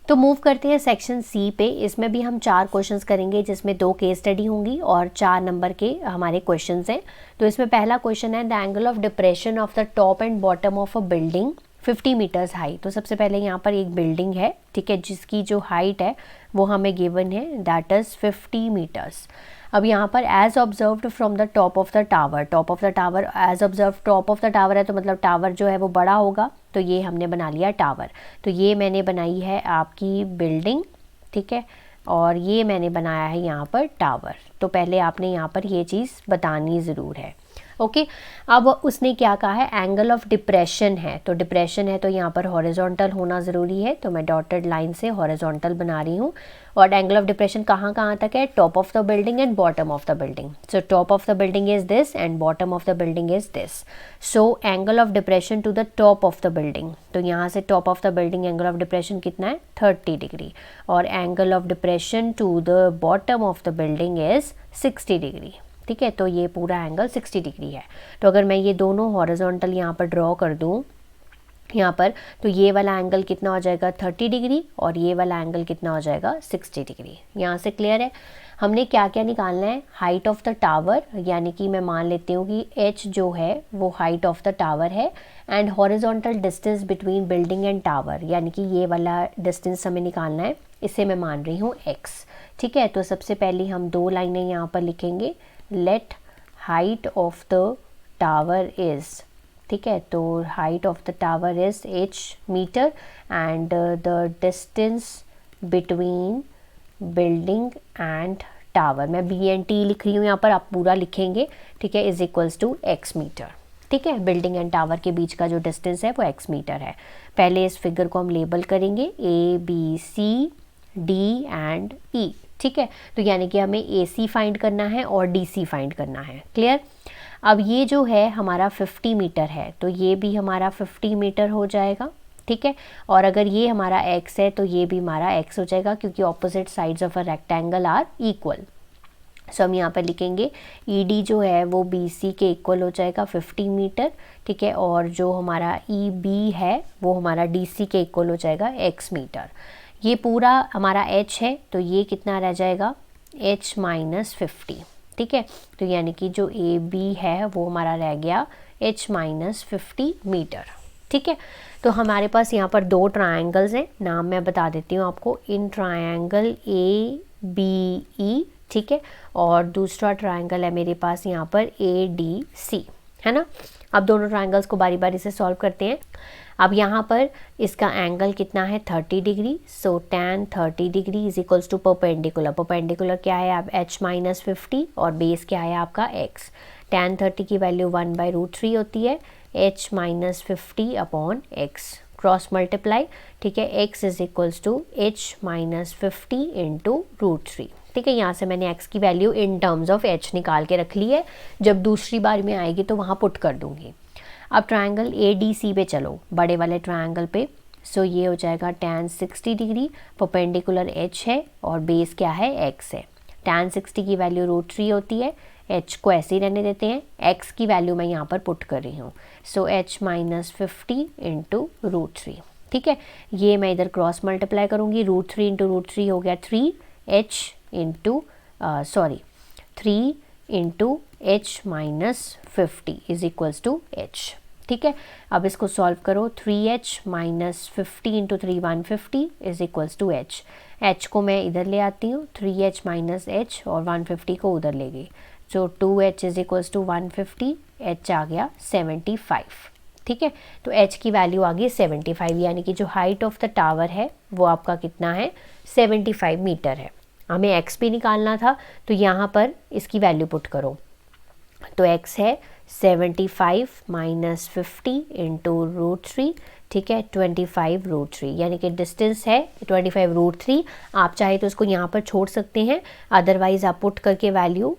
तो मूव करते हैं सेक्शन सी पे। इसमें भी हम 4 क्वेश्चंस करेंगे, जिसमें 2 केस स्टडी होंगी और 4 नंबर के हमारे क्वेश्चंस हैं। तो इसमें पहला क्वेश्चन है the angle of depression of the top and bottom of a building 50 metres high. तो सबसे पहले यहाँ पर एक बिल्डिंग है, ठीक है, जिसकी जो हाइट है वो हमें गिवन है, दैट इज़ 50 मीटर्स। अब यहाँ पर as observed from the top of the tower, top of the tower as observe top of the tower है तो मतलब टावर जो है वो बड़ा होगा, तो ये हमने बना लिया टावर। तो ये मैंने बनाई है आपकी बिल्डिंग, ठीक है, और ये मैंने बनाया है यहाँ पर टावर। तो पहले आपने यहाँ पर ये चीज़ बतानी ज़रूर है। ओके, अब उसने क्या कहा है, एंगल ऑफ डिप्रेशन है, तो डिप्रेशन है तो यहाँ पर हॉरिजॉन्टल होना ज़रूरी है, तो मैं डॉटेड लाइन से हॉरिजॉन्टल बना रही हूँ। और एंगल ऑफ डिप्रेशन कहाँ कहाँ तक है, top of the building and bottom of the building. So top of the building is this and bottom of the building is this. So angle of depression to the top of the building, तो यहाँ से top of the building angle of depression कितना है, 30 degree, और angle of depression to the bottom of the building is 60 degree. ठीक है, तो ये पूरा एंगल 60 डिग्री है। तो अगर मैं ये दोनों हॉरिजॉन्टल यहाँ पर ड्रॉ कर दूँ यहाँ पर, तो ये वाला एंगल कितना हो जाएगा 30 डिग्री और ये वाला एंगल कितना हो जाएगा 60 डिग्री। यहाँ से क्लियर है। हमने क्या क्या निकालना है, हाइट ऑफ द टावर, यानी कि मैं मान लेती हूँ कि h जो है वो हाइट ऑफ द टावर है, and horizontal distance between building and tower, यानी कि ये वाला डिस्टेंस हमें निकालना है, इसे मैं मान रही हूँ x। ठीक है, तो सबसे पहले हम 2 लाइनें यहाँ पर लिखेंगे, let height of the tower is, ठीक है, तो height of the tower is h metre and the distance between building and tower, मैं बी एंड टी लिख रही हूँ यहाँ पर, आप पूरा लिखेंगे, ठीक है, is equals to x metre. ठीक है, बिल्डिंग एंड टावर के बीच का जो डिस्टेंस है वो x मीटर है। पहले इस फिगर को हम लेबल करेंगे A B C D and E। ठीक है, तो यानी कि हमें AC फाइंड करना है और DC फाइंड करना है। क्लियर। अब ये जो है हमारा 50 मीटर है, तो ये भी हमारा 50 मीटर हो जाएगा। ठीक है, और अगर ये हमारा x है तो ये भी हमारा x हो जाएगा, क्योंकि opposite sides of a rectangle are equal. So हम यहाँ पर लिखेंगे ED जो है वो BC के इक्वल हो जाएगा 50 मीटर। ठीक है, और जो हमारा EB है वो हमारा DC के इक्वल हो जाएगा x मीटर। ये पूरा हमारा h है, तो ये कितना रह जाएगा, h माइनस 50। ठीक है, तो यानी कि जो AB है वो हमारा रह गया h माइनस 50 मीटर। ठीक है, तो हमारे पास यहाँ पर 2 ट्रायंगल्स हैं, नाम मैं बता देती हूँ आपको, इन ट्रायंगल ABE, ठीक है, और दूसरा ट्रायंगल है मेरे पास यहाँ पर ADC, है ना। अब दोनों ट्रायंगल्स को बारी बारी से सॉल्व करते हैं। अब यहाँ पर इसका एंगल कितना है 30 degree, so tan 30 degree is equals to perpendicular, perpendicular क्या है आप h माइनस 50 और बेस क्या है आपका x। tan 30 की वैल्यू 1/√3 होती है, h minus 50 upon x, cross multiply. ठीक है, x is equals to h minus 50 into √3। ठीक है, यहाँ से मैंने x की value in terms of h निकाल के रख ली है, जब दूसरी बार में आएगी तो वहाँ पुट कर दूँगी। अब ट्रायंगल ADC पे चलो, बड़े वाले ट्रायंगल पे। सो ये हो जाएगा tan 60 डिग्री, परपेंडिकुलर h है और बेस क्या है x है। tan 60 की वैल्यू √3 होती है, h को ऐसे ही रहने देते हैं, x की वैल्यू मैं यहाँ पर पुट कर रही हूँ। सो h माइनस 50 इंटू √3। ठीक है, ये मैं इधर क्रॉस मल्टीप्लाई करूँगी, √3 इंटू √3 हो गया 3h into 3 into h minus 50 is equals to h। ठीक है, अब इसको सॉल्व करो, 3h minus 50 into 3 150 is equals to h। h को मैं इधर ले आती हूँ, 3h माइनस h और 150 को उधर ले गई, जो 2h is equals to 150, h आ गया 75। ठीक है, तो h की वैल्यू आ गई 75, यानी कि जो हाइट ऑफ द टावर है वो आपका कितना है 75 मीटर है। हमें x भी निकालना था, तो यहाँ पर इसकी वैल्यू पुट करो, तो x है 75 माइनस 50 इंटू √3, ठीक है 25√3, यानी कि डिस्टेंस है 25√3। आप चाहे तो उसको यहाँ पर छोड़ सकते हैं, अदरवाइज़ आप पुट करके वैल्यू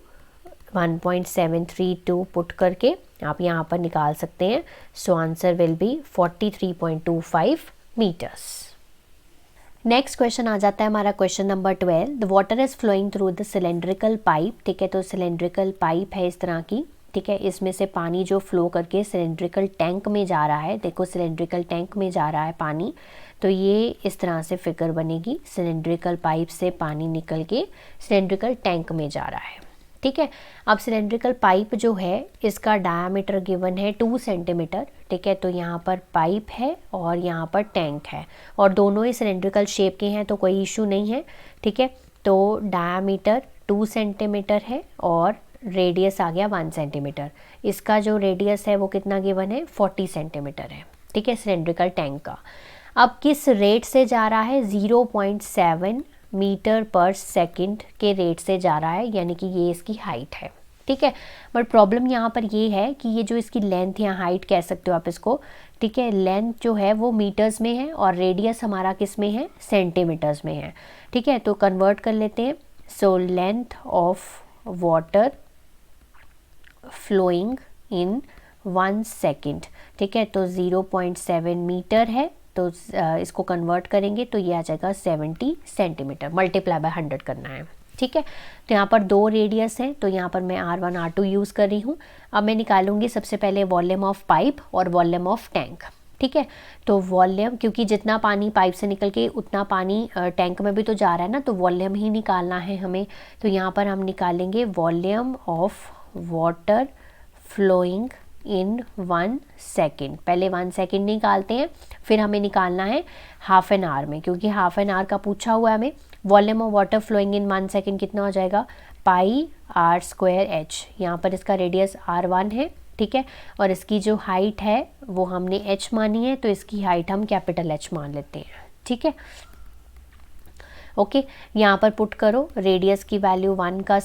1.732 पुट करके आप यहाँ पर निकाल सकते हैं। So answer will be 43.25 metres. Next question आ जाता है हमारा question number 12। The water is flowing through the cylindrical pipe, ठीक है, तो सिलेंड्रिकल पाइप है इस तरह की, ठीक है, इसमें से पानी जो फ्लो करके सिलेंड्रिकल टैंक में जा रहा है, देखो सिलेंड्रिकल टैंक में जा रहा है पानी, तो ये इस तरह से फिगर बनेगी, सिलेंड्रिकल पाइप से पानी निकल के सिलेंड्रिकल टैंक में जा रहा है, ठीक है। अब सिलेंड्रिकल पाइप जो है इसका डायामीटर गिवन है 2 सेंटीमीटर, ठीक है, तो यहाँ पर पाइप है और यहाँ पर टैंक है और दोनों ही सिलेंड्रिकल शेप के हैं, तो कोई इशू नहीं है, ठीक है। तो डायामीटर 2 सेंटीमीटर है और रेडियस आ गया 1 सेंटीमीटर। इसका जो रेडियस है वो कितना गिवन है 40 सेंटीमीटर है, ठीक है, सिलेंड्रिकल टैंक का। अब किस रेट से जा रहा है 0.7 मीटर पर सेकंड के रेट से जा रहा है, यानी कि ये इसकी हाइट है, ठीक है। बट प्रॉब्लम यहाँ पर ये है कि ये जो इसकी लेंथ या हाइट कह सकते हो आप इसको, ठीक है, लेंथ जो है वो मीटर्स में है और रेडियस हमारा किस में है सेंटीमीटर्स में है, ठीक है। तो कन्वर्ट कर लेते हैं। So length of water flowing in 1 second, ठीक है, तो 0.7 मीटर है, तो इसको कन्वर्ट करेंगे तो ये आ जाएगा 70 सेंटीमीटर, मल्टीप्लाई बाय 100 करना है, ठीक है। तो यहाँ पर 2 रेडियस हैं, तो यहाँ पर मैं R1 R2 यूज़ कर रही हूँ। अब मैं निकालूंगी सबसे पहले वॉल्यूम ऑफ पाइप और वॉल्यूम ऑफ टैंक, ठीक है। तो वॉल्यूम, क्योंकि जितना पानी पाइप से निकल के उतना पानी टैंक में भी तो जा रहा है ना, तो वॉल्यूम ही निकालना है हमें। तो यहाँ पर हम निकालेंगे volume of water flowing in 1 second. पहले 1 सेकेंड निकालते हैं, फिर हमें निकालना है हाफ एन आवर में, क्योंकि हाफ एन आवर का पूछा हुआ है हमें। Volume of water flowing in 1 second कितना हो जाएगा पाई r² h। यहाँ पर इसका रेडियस R1 है, ठीक है, और इसकी जो हाइट है वो हमने h मानी है, तो इसकी हाइट हम कैपिटल H मान लेते हैं, ठीक है। ओके, यहाँ पर पुट करो रेडियस की वैल्यू 1 का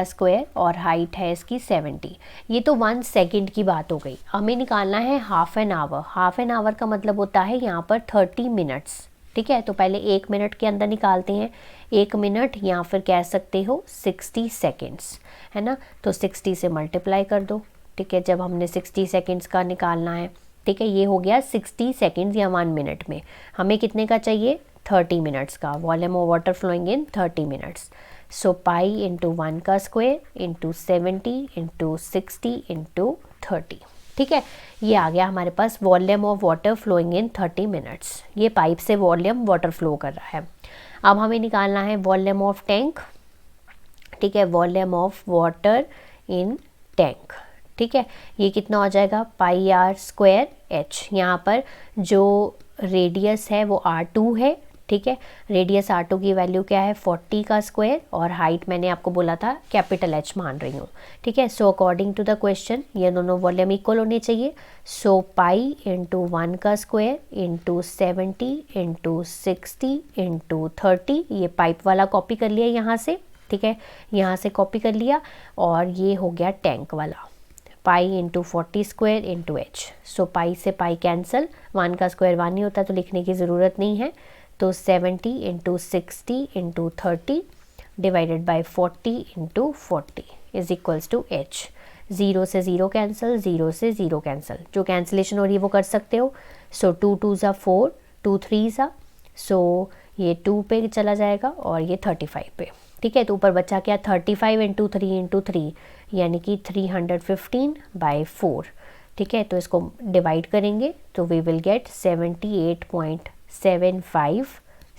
स्क्वायर और हाइट है इसकी 70। ये तो 1 सेकेंड की बात हो गई। हमें निकालना है half an hour. Half an hour का मतलब होता है यहाँ पर 30 मिनट्स, ठीक है। तो पहले 1 मिनट के अंदर निकालते हैं। 1 मिनट या फिर कह सकते हो 60 सेकेंड्स, है ना, तो 60 से मल्टीप्लाई कर दो, ठीक है, जब हमने 60 सेकेंड्स का निकालना है, ठीक है। ये हो गया 60 सेकेंड्स या 1 मिनट में। हमें कितने का चाहिए 30 मिनट्स का, volume of water flowing in 30 minutes. So pi into 1 का स्क्वायर इंटू 70 इंटू 60 इंटू 30, ठीक है। ये आ गया हमारे पास volume of water flowing in 30 minutes. ये पाइप से वॉल्यूम वाटर फ्लो कर रहा है। अब हमें निकालना है वॉल्यूम ऑफ टैंक, ठीक है, volume of water in tank, ठीक है। ये कितना हो जाएगा पाई r² h। यहाँ पर जो रेडियस है वो R2 है, ठीक है। रेडियस R2 की वैल्यू क्या है 40 का स्क्वायर और हाइट मैंने आपको बोला था कैपिटल H मान रही हूँ, ठीक है। So according to the question ये दोनों वॉल्यूम इक्वल होने चाहिए। सो पाई इंटू 1 का स्क्वायर इंटू 70 इंटू 60 इंटू 30, ये पाइप वाला कॉपी कर लिया यहाँ से, ठीक है, यहाँ से कॉपी कर लिया। और ये हो गया टैंक वाला, pi into 40 square into H। सो पाई से पाई कैंसिल, 1 का स्क्वायर 1 ही होता तो लिखने की ज़रूरत नहीं है। तो 70 into 60 into 30 divided by 40 into 40 is equals to H। 0 से 0 कैंसिल, 0 से 0 कैंसिल, जो कैंसिलेशन हो रही है वो कर सकते हो। सो 2 2 ज़ा 4, 2 3 ज़ा, सो ये 2 पे चला जाएगा और ये 35 पे, ठीक है। तो ऊपर बचा क्या 35 इंटू 3 इंटू 3, यानी कि 315 बाई 4, ठीक है। तो इसको डिवाइड करेंगे तो वी विल गेट 78.75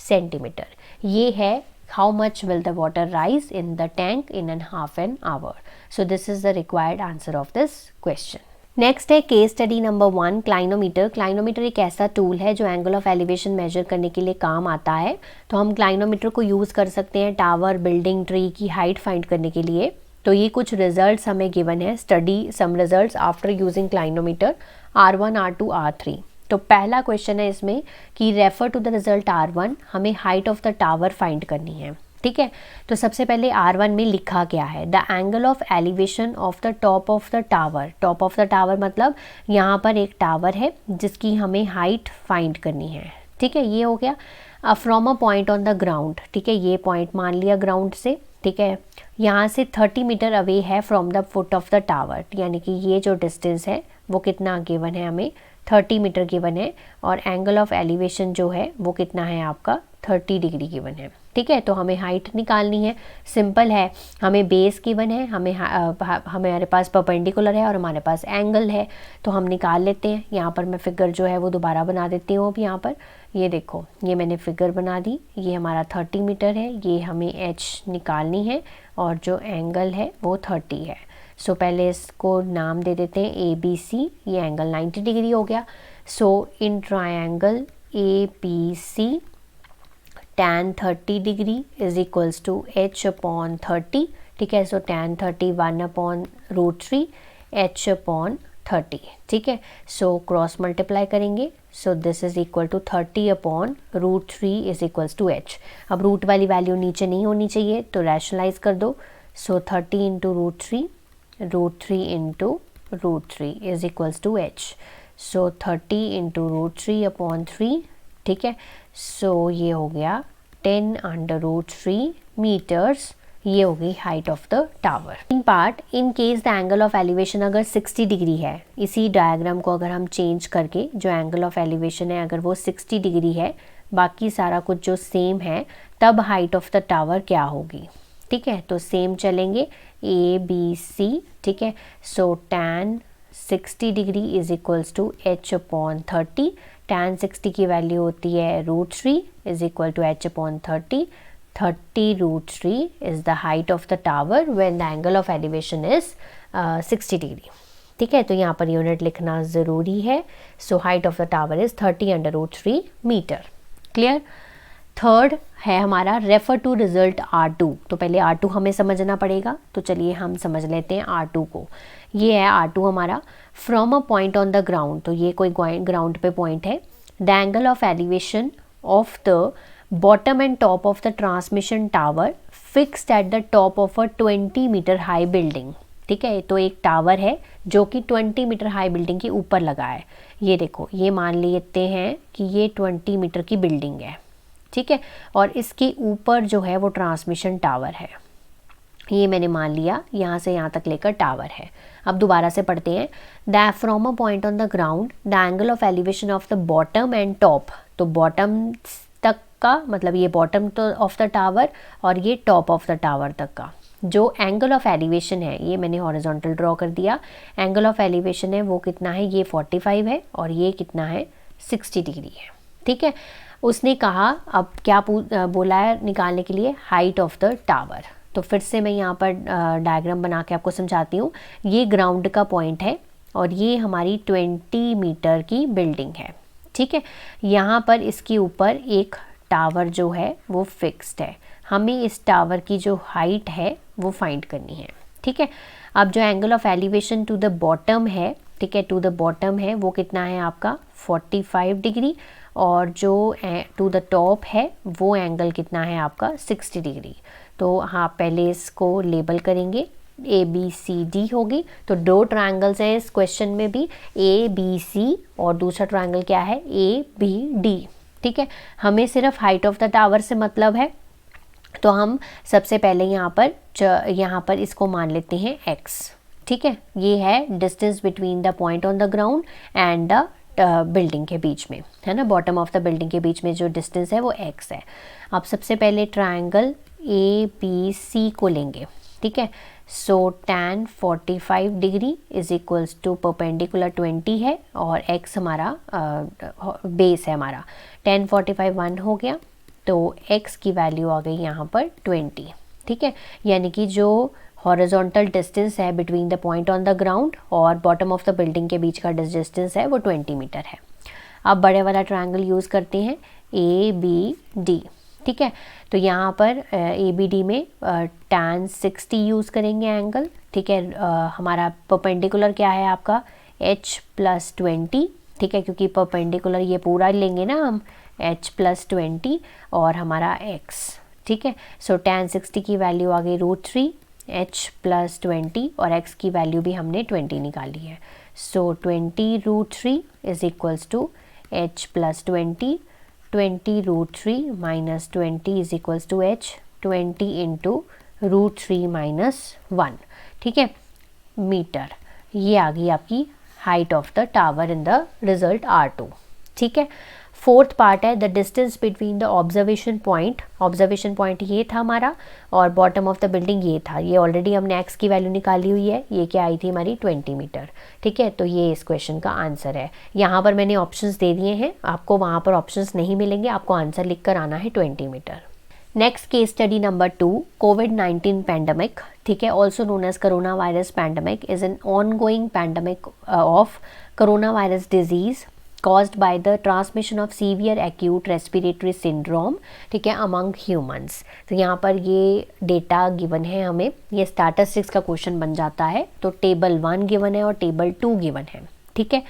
सेंटीमीटर। ये है how much will the water rise in the tank in an half an hour. So this is the required answer of this question. Next है केस स्टडी नंबर 1, क्लाइनोमीटर। क्लाइनोमीटर एक ऐसा tool है जो angle of elevation major करने के लिए काम आता है। तो हम क्लाइनोमीटर को यूज़ कर सकते हैं टावर, बिल्डिंग, ट्री की हाइट फाइंड करने के लिए। तो ये कुछ रिजल्ट्स हमें गिवन है, study some results after using clinometer R1, R2, R3। तो पहला क्वेश्चन है इसमें कि refer to the result R1, हमें height of the tower find करनी है, ठीक है। तो सबसे पहले R1 में लिखा क्या है, the angle of elevation of the top of the tower. Top of the tower मतलब यहाँ पर एक टावर है जिसकी हमें हाइट फाइंड करनी है, ठीक है, ये हो गया। From a point on the ground, ठीक है, ये पॉइंट मान लिया ग्राउंड से, ठीक है, यहाँ से 30 मीटर अवे है from the foot of the tower, यानी कि ये जो डिस्टेंस है वो कितना गिवन है, हमें 30 मीटर गिवन है, और एंगल ऑफ एलिवेशन जो है वो कितना है आपका 30 डिग्री गिवन है, ठीक है। तो हमें हाइट निकालनी है, सिंपल है, हमें बेस गिवन है, हमारे पास परपेंडिकुलर है और हमारे पास एंगल है, तो हम निकाल लेते हैं। यहाँ पर मैं फिगर जो है वो दोबारा बना देती हूँ। अब यहाँ पर ये देखो, ये मैंने फिगर बना दी, ये हमारा 30 मीटर है, ये हमें h निकालनी है और जो एंगल है वो 30 है। सो पहले इसको नाम दे देते हैं ABC, ये एंगल 90 डिग्री हो गया। So in triangle APC tan 30 degree is equals to h/30, ठीक है। सो tan 30 1/√3 h/30, ठीक है। सो क्रॉस मल्टीप्लाई करेंगे, so this is equal to 30/√3 is equals to h। अब रूट वाली वैल्यू नीचे नहीं होनी चाहिए, तो रैशनलाइज कर दो। So 30 into √3 into √3 is equals to h। So 30 into √3/3, ठीक है। सो ये हो गया 10√3 मीटर्स, ये हो गई height of the tower. In part, in case the angle of elevation अगर 60 डिग्री है, इसी डायग्राम को अगर हम चेंज करके जो एंगल ऑफ एलिवेशन है अगर वो 60 डिग्री है, बाकी सारा कुछ जो सेम है, तब हाइट ऑफ द टावर क्या होगी, ठीक है। तो सेम चलेंगे ABC, ठीक है। So tan 60 degree is equals to h/30, tan 60 की वैल्यू होती है √3 is equal to h/30, 30√3 is the height of the tower when the angle of elevation is 60 degree, ठीक है। तो यहाँ पर यूनिट लिखना ज़रूरी है। So height of the tower is 30√3 metre, clear. Third है हमारा रेफर टू रिजल्ट R2। तो पहले R2 हमें समझना पड़ेगा, तो चलिए हम समझ लेते हैं R2 को। ये है R2 हमारा, from a point on the ground, तो ये कोई ग्राउंड पे पॉइंट है। The angle of elevation of the bottom and top of the transmission tower fixed at the top of a 20 metre high building, ठीक है। तो एक टावर है जो कि 20 मीटर हाई बिल्डिंग के ऊपर लगा है। ये देखो, ये मान लेते हैं कि ये 20 मीटर की बिल्डिंग है, ठीक है, और इसके ऊपर जो है वो ट्रांसमिशन टावर है। ये मैंने मान लिया, यहाँ से यहाँ तक लेकर टावर है। अब दोबारा से पढ़ते हैं। The from a point on the ground the angle of elevation of the bottom and top, तो बॉटम तक का मतलब ये बॉटम तो ऑफ द टावर और ये टॉप ऑफ द टावर तक का जो एंगल ऑफ एलिवेशन है, ये मैंने हॉरिजॉन्टल ड्रॉ कर दिया। एंगल ऑफ एलिवेशन है वो कितना है, ये 45 है और ये कितना है 60 डिग्री है, ठीक है। उसने कहा अब क्या बोला है निकालने के लिए, हाइट ऑफ द टावर। तो फिर से मैं यहाँ पर डायग्राम बना के आपको समझाती हूँ। ये ग्राउंड का पॉइंट है और ये हमारी 20 मीटर की बिल्डिंग है, ठीक है। यहाँ पर इसके ऊपर एक टावर जो है वो फिक्स्ड है, हमें इस टावर की जो हाइट है वो फाइंड करनी है, ठीक है। अब जो angle of elevation to the bottom है, ठीक है, टू द बॉटम है वो कितना है आपका 45 डिग्री, और जो टू द टॉप है वो एंगल कितना है आपका 60 डिग्री। तो हाँ, पहले इसको लेबल करेंगे, ABCD होगी। तो दो ट्रायंगल्स हैं इस क्वेश्चन में भी, ABC, और दूसरा ट्रायंगल क्या है ABD, ठीक है। हमें सिर्फ हाइट ऑफ द टावर से मतलब है, तो हम सबसे पहले यहाँ पर इसको मान लेते हैं x, ठीक है। ये है distance between the point on the ground and the building के बीच में, है ना, बॉटम ऑफ द बिल्डिंग के बीच में जो डिस्टेंस है वो x है। अब सबसे पहले ट्रायंगल ABC को लेंगे, ठीक है। So tan 45 degree is equals to perpendicular 20 है और x हमारा बेस है हमारा। tan 45 1 हो गया, तो x की वैल्यू आ गई यहाँ पर 20, ठीक है। यानी कि जो हॉरिजॉन्टल डिस्टेंस है between the point on the ground और बॉटम ऑफ द बिल्डिंग के बीच का डिस्टेंस है वो 20 मीटर है। अब बड़े वाला ट्रायंगल यूज़ करते हैं ABD, ठीक है। तो यहाँ पर ABD में tan 60 यूज़ करेंगे एंगल, ठीक है। हमारा परपेंडिकुलर क्या है आपका h+20, ठीक है, क्योंकि परपेंडिकुलर ये पूरा लेंगे ना हम h+20 और हमारा x, ठीक है। सो tan 60 की वैल्यू आ गई √3 h प्लस 20 और x की वैल्यू भी हमने 20 निकाली है। So 20√3 is equals to h plus 20, 20√3 minus 20 is equals to h, 20 into √3 minus 1, ठीक है, मीटर। ये आ गई आपकी height of the tower in the result R2, ठीक है। फोर्थ पार्ट है the distance between the observation point ये था हमारा और बॉटम ऑफ द बिल्डिंग ये था। ये ऑलरेडी हमने x की वैल्यू निकाली हुई है, ये क्या आई थी हमारी 20 मीटर, ठीक है। तो ये इस क्वेश्चन का आंसर है। यहाँ पर मैंने ऑप्शंस दे दिए हैं, आपको वहाँ पर ऑप्शंस नहीं मिलेंगे, आपको आंसर लिख कर आना है 20 metre. Next case study number 2, कोविड-19 पैंडमिक, ठीक है, also known as corona virus pandemic is an ongoing pandemic of corona virus disease caused by the transmission of severe acute respiratory syndrome, ठीक है, among humans। तो यहाँ पर ये data given है हमें, ये स्टैटिस्टिक्स का क्वेश्चन बन जाता है। तो टेबल 1 गिवन है और टेबल 2 गिवन है, ठीक है।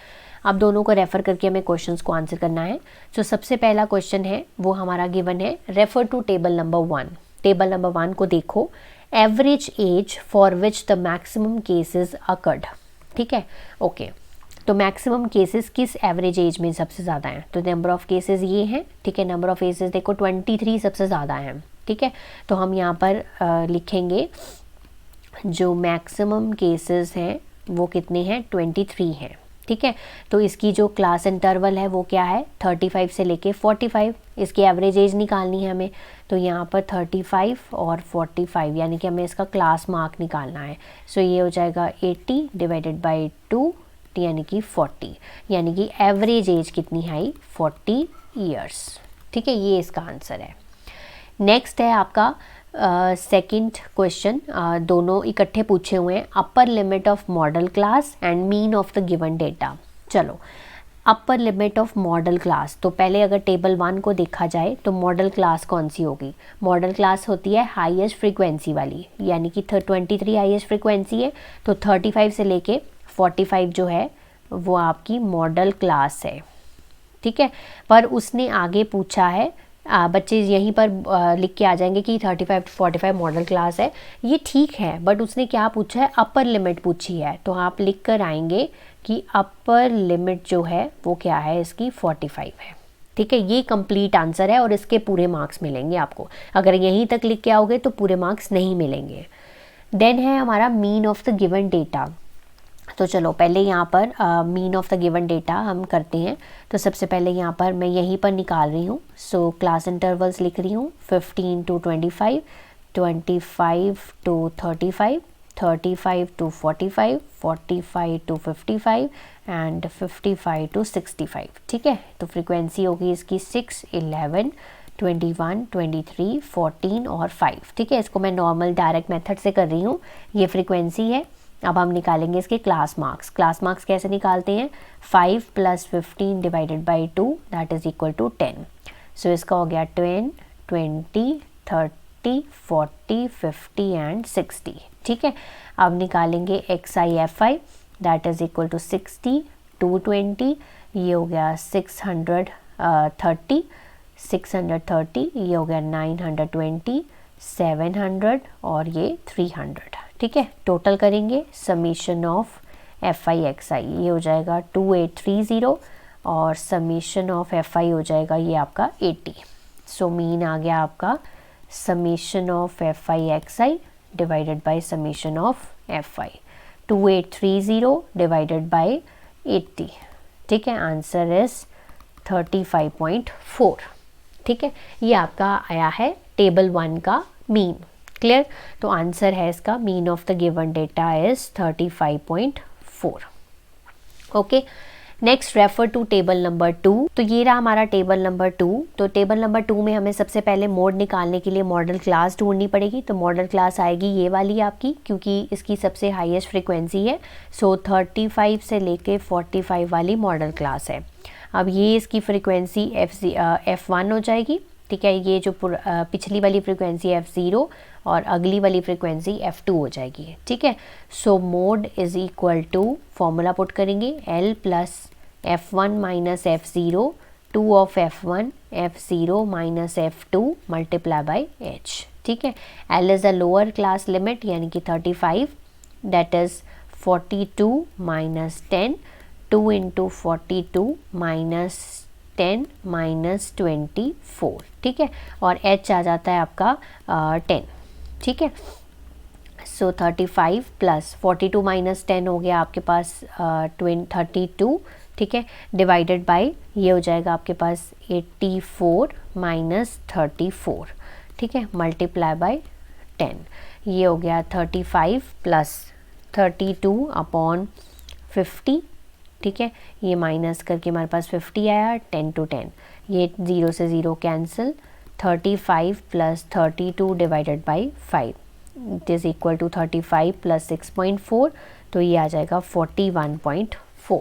अब दोनों को रेफर करके हमें क्वेश्चंस को आंसर करना है। तो सबसे पहला क्वेश्चन है वो हमारा गिवन है, refer to table number 1। Table number 1 को देखो, average age for which the maximum cases occurred, ठीक है, ओके। तो मैक्सिमम केसेस किस एवरेज एज में सबसे ज़्यादा हैं? तो नंबर ऑफ़ केसेस ये हैं, ठीक है। नंबर ऑफ़ केसेस देखो 23 सबसे ज़्यादा हैं, ठीक है। तो हम यहाँ पर लिखेंगे जो मैक्सिमम केसेस हैं वो कितने हैं, 23 हैं, ठीक है। तो इसकी जो क्लास इंटरवल है वो क्या है, 35 से लेके 45। इसकी एवरेज एज निकालनी है हमें, तो यहाँ पर 35 और 45 यानी कि हमें इसका क्लास मार्क निकालना है। सो ये हो जाएगा 80 डिवाइडेड बाई 2 यानी कि 40, यानी कि एवरेज एज कितनी है, 40 ईयर्स, ठीक है। ये इसका आंसर है। नेक्स्ट है आपका सेकंड क्वेश्चन, दोनों इकट्ठे पूछे हुए हैं, upper limit of modal class and mean of the given data. चलो, upper limit of modal class, तो पहले अगर टेबल 1 को देखा जाए तो मॉडल क्लास कौन सी होगी? मॉडल क्लास होती है हाईएस्ट फ्रीक्वेंसी वाली, यानी कि 23 हाईएस्ट फ्रीक्वेंसी है, तो 35 से लेके 45 जो है वो आपकी मॉडल क्लास है, ठीक है। पर उसने आगे पूछा है, बच्चे यहीं पर लिख के आ जाएंगे कि 35 to 45 मॉडल क्लास है, ये ठीक है, बट उसने क्या पूछा है, अपर लिमिट पूछी है। तो आप लिख कर आएंगे कि अपर लिमिट जो है वो क्या है, इसकी 45 है, ठीक है। ये कंप्लीट आंसर है और इसके पूरे मार्क्स मिलेंगे आपको। अगर यहीं तक लिख के आओगे तो पूरे मार्क्स नहीं मिलेंगे। देन है हमारा mean of the given data. तो चलो पहले यहाँ पर mean of the given data हम करते हैं। तो सबसे पहले यहाँ पर मैं यहीं पर निकाल रही हूँ। सो क्लास इंटरवल्स लिख रही हूँ, 15 to 25, 25 to 35, 35 to 45, 45 to 55 and 55 to 65, ठीक है। तो फ्रीक्वेंसी होगी इसकी 6, 11, 21, 23, 14 और 5, ठीक है। इसको मैं नॉर्मल डायरेक्ट मेथड से कर रही हूँ, ये फ्रीक्वेंसी है। अब हम निकालेंगे इसके क्लास मार्क्स। क्लास मार्क्स कैसे निकालते हैं, 5 + 15 divided by 2 that is equal to 10। So इसका हो गया 10, 20, 30, 40, 50 एंड 60, ठीक है। अब निकालेंगे XI/FI that is equal to 60, 220, ये हो गया 630, 630, ये हो गया 920, 700 और ये 300, ठीक है। टोटल करेंगे समीशन ऑफ FI/XI, ये हो जाएगा 2830 और समीशन ऑफ FI हो जाएगा ये आपका 80। सो मीन आ गया आपका summation of FI/XI divided by summation of FI, 2830 divided by 80, ठीक है। आंसर इज 35.4, ठीक है। ये आपका आया है टेबल 1 का मीन, क्लियर। तो आंसर है इसका mean of the given data is 35.4, okay. Next refer to table number 2। तो ये रहा हमारा टेबल नंबर 2। तो टेबल नंबर 2 में हमें सबसे पहले मोड निकालने के लिए मॉडल क्लास ढूंढनी पड़ेगी। तो मॉडल क्लास आएगी ये वाली आपकी, क्योंकि इसकी सबसे हाईएस्ट फ्रीक्वेंसी है। सो 35 से लेके 45 वाली मॉडल क्लास है। अब ये इसकी फ्रीक्वेंसी F1 हो जाएगी, ठीक है। ये जो पिछली वाली फ्रीक्वेंसी F0 और अगली वाली फ्रीक्वेंसी F2 हो जाएगी, ठीक है। So mode is equal to, formula put करेंगे L + F1 - F0 2 of F1 F0 minus F2 multiply by H, ठीक है। L is a lower class limit यानी कि 35, that is 42 minus 10, 2 into 42 minus 10 minus 24, ठीक है, और H आ जाता है आपका 10, ठीक है। सो 35 प्लस 42 माइनस 10 हो गया आपके पास 32, ठीक है, डिवाइडेड बाय ये हो जाएगा आपके पास 84 माइनस 34, ठीक है, मल्टीप्लाई बाय 10, ये हो गया 35 प्लस 32 अपॉन 50, ठीक है, ये माइनस करके हमारे पास 50 आया, 10 to 10, ये 0 से 0 cancel, 35 plus 32 divided by 5 it is equal to 35 plus 6.4, तो ये आ जाएगा 41.4।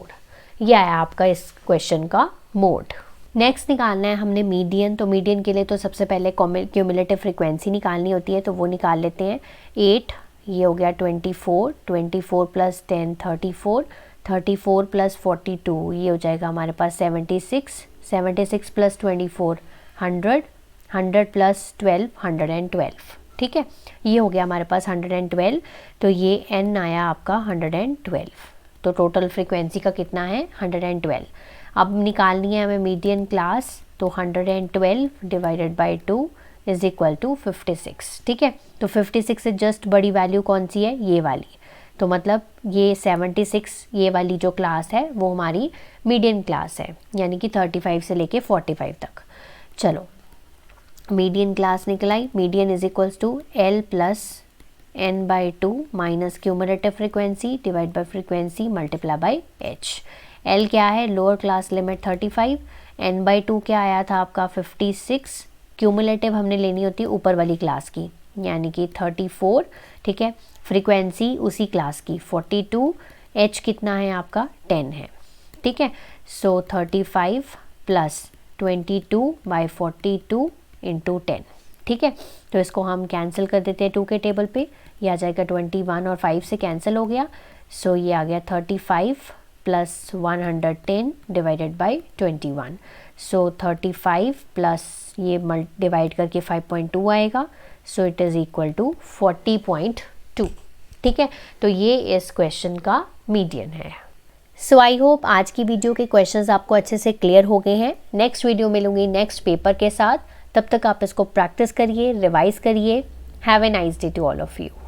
ये आया आपका इस क्वेश्चन का मोड। नेक्स्ट निकालना है हमने मीडियन। तो मीडियन के लिए तो सबसे पहले क्यूमुलेटिव फ्रीक्वेंसी निकालनी होती है, तो वो निकाल लेते हैं। 8, ये हो गया 24, 24 प्लस 10 34, 34 प्लस 42 ये हो जाएगा हमारे पास 76, 76 प्लस 24 100, 100 प्लस 12 112, ठीक है, ये हो गया हमारे पास 112, तो ये n आया आपका 112, तो टोटल फ्रीक्वेंसी का कितना है 112। अब निकालनी है हमें मीडियन क्लास, तो 112 divided by 2 is equal to 56, ठीक है। तो 56 से जस्ट बड़ी वैल्यू कौन सी है, ये वाली, तो मतलब ये 76 ये वाली जो क्लास है वो हमारी मीडियन क्लास है, यानी कि 35 से लेके 45 तक। चलो मीडियन क्लास निकलाई, median is equals to L plus n by 2 minus cumulative frequency divide by frequency multiply by H। L क्या है, lower class limit 35, n by 2 क्या आया था आपका 56, क्यूमुलेटिव हमने लेनी होती है ऊपर वाली क्लास की यानी कि 34, ठीक है, फ्रीक्वेंसी उसी क्लास की 42, H कितना है आपका 10 है, ठीक है। सो 35 प्लस 22 बाई 42 इंटू 10, ठीक है, तो इसको हम कैंसिल कर देते हैं 2 के टेबल पे, ये आ जाएगा 21 और 5 से कैंसिल हो गया, सो ये आ गया 35 plus 110 divided by 21, so 35 plus ये डिवाइड करके 5.2 आएगा, so it is equal to 40.2, ठीक है, तो ये इस क्वेश्चन का मीडियन है। सो आई होप आज की वीडियो के क्वेश्चंस आपको अच्छे से क्लियर हो गए हैं। नेक्स्ट वीडियो मिलूंगी नेक्स्ट पेपर के साथ, तब तक आप इसको प्रैक्टिस करिए, रिवाइज करिए। Have a nice day to all of you.